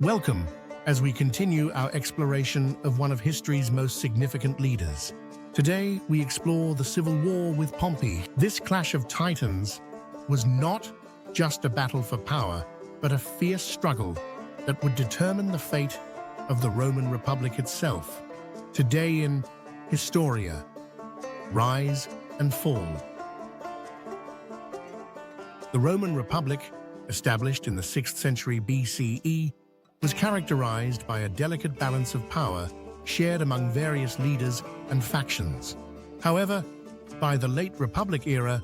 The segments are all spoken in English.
Welcome as we continue our exploration of one of history's most significant leaders. Today, we explore the civil war with Pompey. This clash of titans was not just a battle for power, but a fierce struggle that would determine the fate of the Roman Republic itself. Today in Historia, Rise and Fall. The Roman Republic, established in the 6th century BCE, was characterized by a delicate balance of power shared among various leaders and factions. However, by the late Republic era,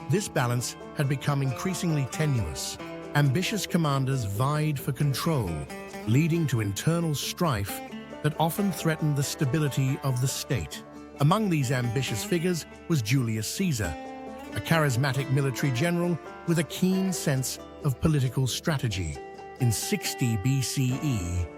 this balance had become increasingly tenuous. Ambitious commanders vied for control, leading to internal strife that often threatened the stability of the state. Among these ambitious figures was Julius Caesar, a charismatic military general with a keen sense of political strategy. In 60 BCE,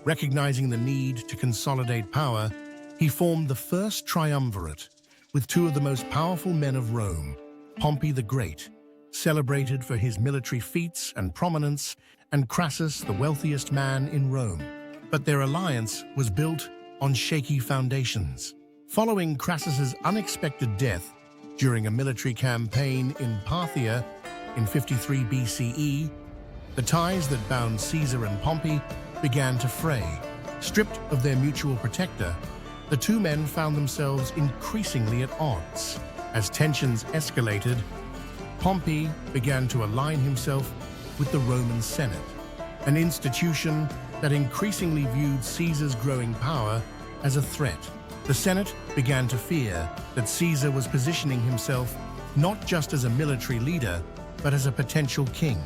recognizing the need to consolidate power, he formed the first triumvirate with two of the most powerful men of Rome, Pompey the Great, celebrated for his military feats and prominence, and Crassus, the wealthiest man in Rome. But their alliance was built on shaky foundations. Following Crassus's unexpected death during a military campaign in Parthia in 53 BCE, the ties that bound Caesar and Pompey began to fray. Stripped of their mutual protector, the two men found themselves increasingly at odds. As tensions escalated, Pompey began to align himself with the Roman Senate, an institution that increasingly viewed Caesar's growing power as a threat. The Senate began to fear that Caesar was positioning himself not just as a military leader, but as a potential king,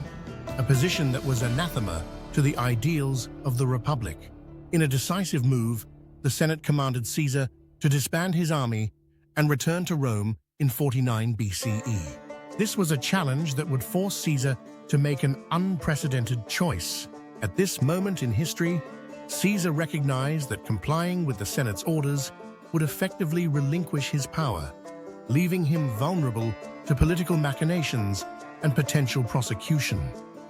a position that was anathema to the ideals of the Republic. In a decisive move, the Senate commanded Caesar to disband his army and return to Rome in 49 BCE. This was a challenge that would force Caesar to make an unprecedented choice. At this moment in history, Caesar recognized that complying with the Senate's orders would effectively relinquish his power, leaving him vulnerable to political machinations and potential prosecution.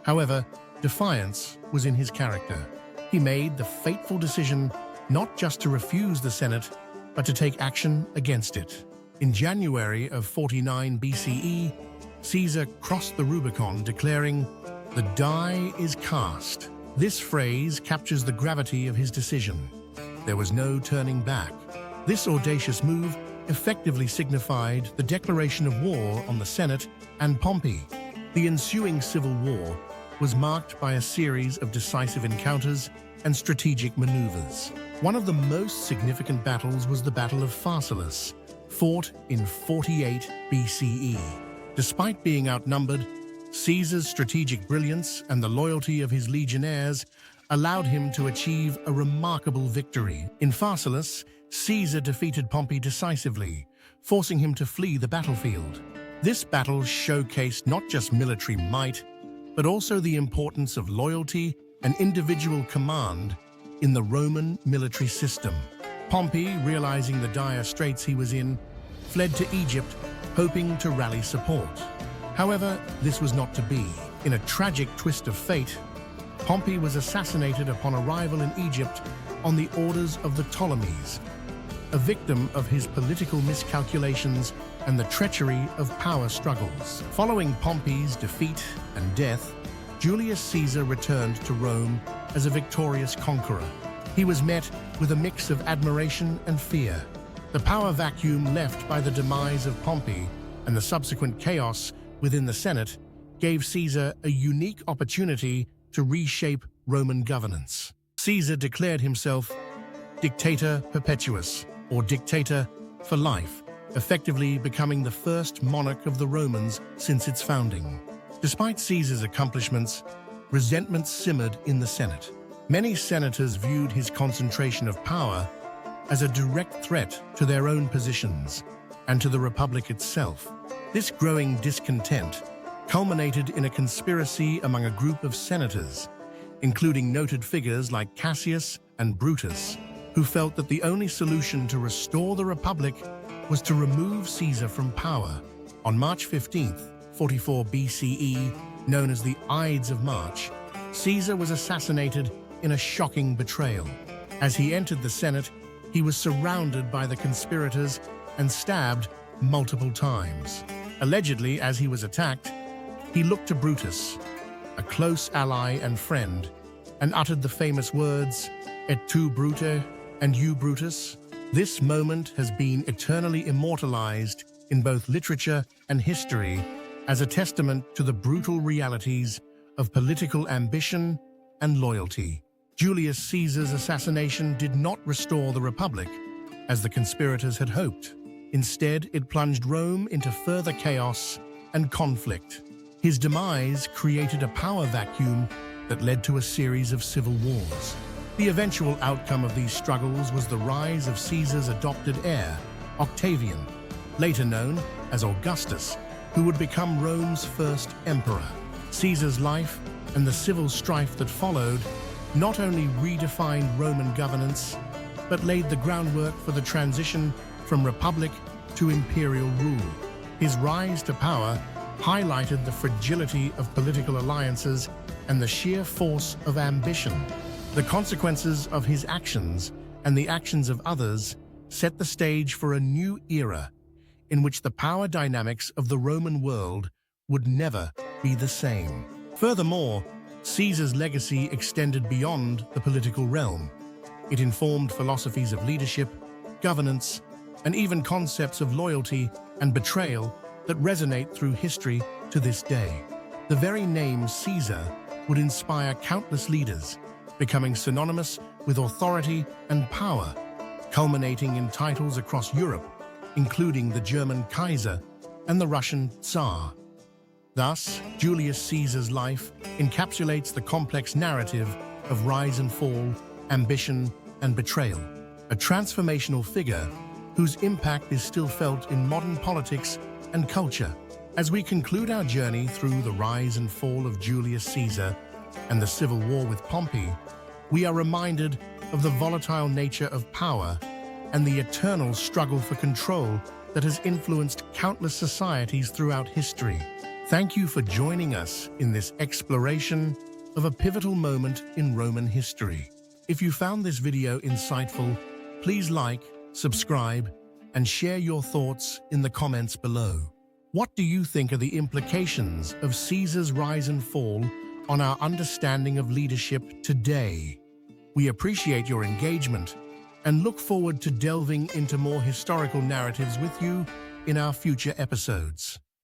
However, defiance was in his character. He made the fateful decision not just to refuse the Senate, but to take action against it. In January of 49 BCE, Caesar crossed the Rubicon, declaring, "The die is cast." This phrase captures the gravity of his decision. There was no turning back. This audacious move effectively signified the declaration of war on the Senate and Pompey. The ensuing civil war was marked by a series of decisive encounters and strategic maneuvers. One of the most significant battles was the Battle of Pharsalus, fought in 48 BCE. Despite being outnumbered, Caesar's strategic brilliance and the loyalty of his legionnaires allowed him to achieve a remarkable victory. In Pharsalus, Caesar defeated Pompey decisively, forcing him to flee the battlefield. This battle showcased not just military might, but also the importance of loyalty and individual command in the Roman military system. Pompey, realizing the dire straits he was in, fled to Egypt, hoping to rally support. However, this was not to be. In a tragic twist of fate, Pompey was assassinated upon arrival in Egypt on the orders of the Ptolemies, a victim of his political miscalculations and the treachery of power struggles. Following Pompey's defeat and death, Julius Caesar returned to Rome as a victorious conqueror. He was met with a mix of admiration and fear. The power vacuum left by the demise of Pompey and the subsequent chaos within the Senate gave Caesar a unique opportunity to reshape Roman governance. Caesar declared himself Dictator Perpetuus, or dictator for life, effectively becoming the first monarch of the Romans since its founding. Despite Caesar's accomplishments, resentment simmered in the Senate. Many senators viewed his concentration of power as a direct threat to their own positions and to the Republic itself. This growing discontent culminated in a conspiracy among a group of senators, including noted figures like Cassius and Brutus, who felt that the only solution to restore the Republic was to remove Caesar from power. On March 15th, 44 BCE, known as the Ides of March, Caesar was assassinated in a shocking betrayal. As he entered the Senate, he was surrounded by the conspirators and stabbed multiple times. Allegedly, as he was attacked, he looked to Brutus, a close ally and friend, and uttered the famous words, "Et tu, Brute," and "You, Brutus." This moment has been eternally immortalized in both literature and history as a testament to the brutal realities of political ambition and loyalty. Julius Caesar's assassination did not restore the Republic, as the conspirators had hoped. Instead, it plunged Rome into further chaos and conflict. His demise created a power vacuum that led to a series of civil wars. The eventual outcome of these struggles was the rise of Caesar's adopted heir, Octavian, later known as Augustus, who would become Rome's first emperor. Caesar's life and the civil strife that followed not only redefined Roman governance, but laid the groundwork for the transition from republic to imperial rule. His rise to power highlighted the fragility of political alliances and the sheer force of ambition. The consequences of his actions and the actions of others set the stage for a new era in which the power dynamics of the Roman world would never be the same. Furthermore, Caesar's legacy extended beyond the political realm. It informed philosophies of leadership, governance, and even concepts of loyalty and betrayal that resonate through history to this day. The very name Caesar would inspire countless leaders, becoming synonymous with authority and power, culminating in titles across Europe, including the German Kaiser and the Russian Tsar. Thus, Julius Caesar's life encapsulates the complex narrative of rise and fall, ambition and betrayal, a transformational figure whose impact is still felt in modern politics and culture. As we conclude our journey through the rise and fall of Julius Caesar and the civil war with Pompey, we are reminded of the volatile nature of power and the eternal struggle for control that has influenced countless societies throughout history. Thank you for joining us in this exploration of a pivotal moment in Roman history. If you found this video insightful, please like, subscribe, and share your thoughts in the comments below. What do you think are the implications of Caesar's rise and fall on our understanding of leadership today? We appreciate your engagement and look forward to delving into more historical narratives with you in our future episodes.